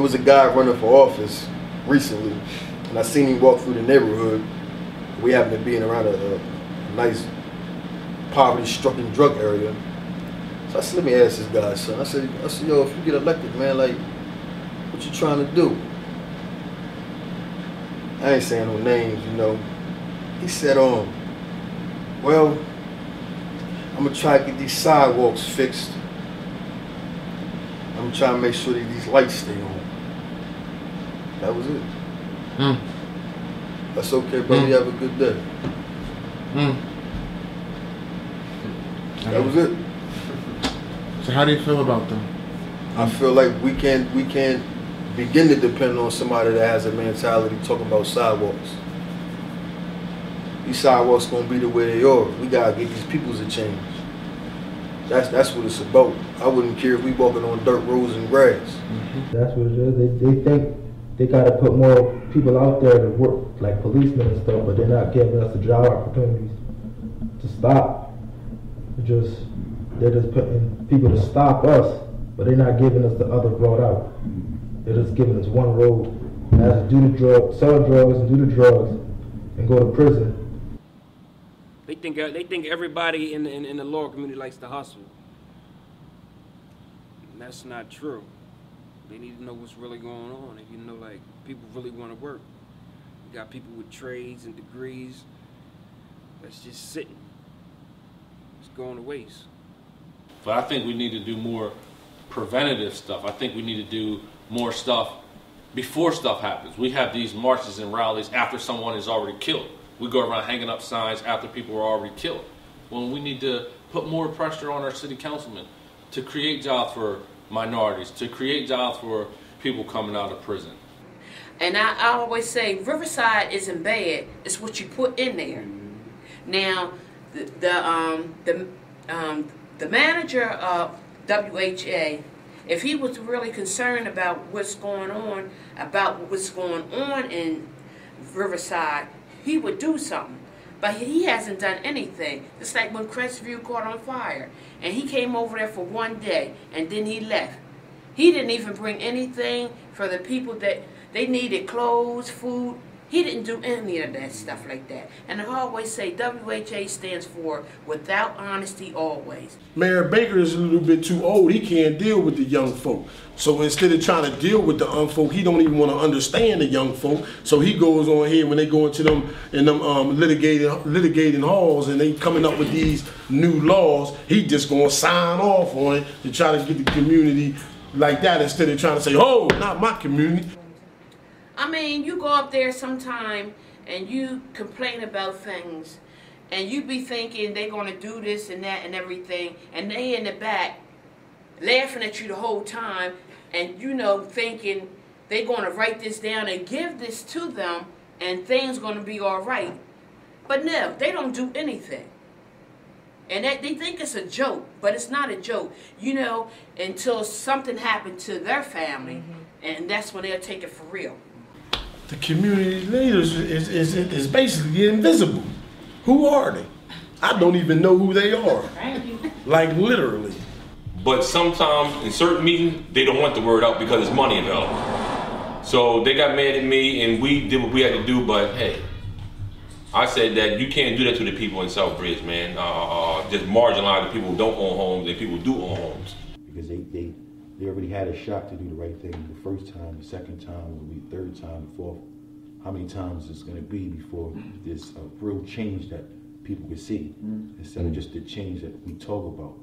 There was a guy running for office recently, and I seen him walk through the neighborhood. We happened to be in around a nice poverty-stricken drug area. So I said, let me ask this guy, son. I said, yo, if you get elected, man, like, what you trying to do? I ain't saying no names, you know. He said, well, I'm gonna try to get these sidewalks fixed. I'm trying to make sure that these lights stay on. That was it. That's okay, brother. You have a good day. That was it. So how do you feel about them? I feel like we can't begin to depend on somebody that has a mentality talking about sidewalks. These sidewalks gonna be the way they are. We gotta get these peoples to change. That's what it's about. I wouldn't care if we walking on dirt roads and grass. That's what it is. They think they gotta put more people out there to work, like policemen and stuff, but they're not giving us the job opportunities to stop. They're just putting people to stop us, but they're not giving us the other road out. They're just giving us one road. And that's to do the drugs, sell drugs and do the drugs and go to prison. They think everybody in the lower community likes to hustle. And that's not true. They need to know what's really going on. If you know, like, people really want to work. You got people with trades and degrees that's just sitting. It's going to waste. But I think we need to do more preventative stuff. I think we need to do more stuff before stuff happens. We have these marches and rallies after someone is already killed. We go around hanging up signs after people are already killed. Well, we need to put more pressure on our city councilmen to create jobs for minorities, to create jobs for people coming out of prison. And I always say Riverside isn't bad, it's what you put in there. Now, the manager of WHA, if he was really concerned about what's going on in Riverside, he would do something. But he hasn't done anything. It's like when Crestview caught on fire, and he came over there for one day, and then he left. He didn't even bring anything for the people that they needed, clothes, food. He didn't do any of that stuff like that. And I always say WHA stands for without honesty always. Mayor Baker is a little bit too old. He can't deal with the young folk. So instead of trying to deal with the young folk, he don't even want to understand the young folk. So he goes on here when they go into them in them litigating halls and they coming up with these new laws, he just gonna sign off on it to try to get the community like that instead of trying to say, oh, not my community. I mean, you go up there sometime and you complain about things and you be thinking they're going to do this and that and everything, and they in the back laughing at you the whole time, and you know, thinking they're going to write this down and give this to them and things going to be all right. But no, they don't do anything. And they think it's a joke, but it's not a joke, you know, until something happened to their family, and that's when they'll take it for real. The community leaders is basically invisible. Who are they? I don't even know who they are. Like literally. But sometimes in certain meetings, they don't want the word out because it's money involved. So they got mad at me and we did what we had to do, but hey, I said that you can't do that to the people in Southbridge, man. Just marginalize the people who don't own homes and people who do own homes. Because they already had a shot to do the right thing the first time, the second time, the third time, the fourth. How many times it's going to be before there's a real change that people can see instead of just the change that we talk about?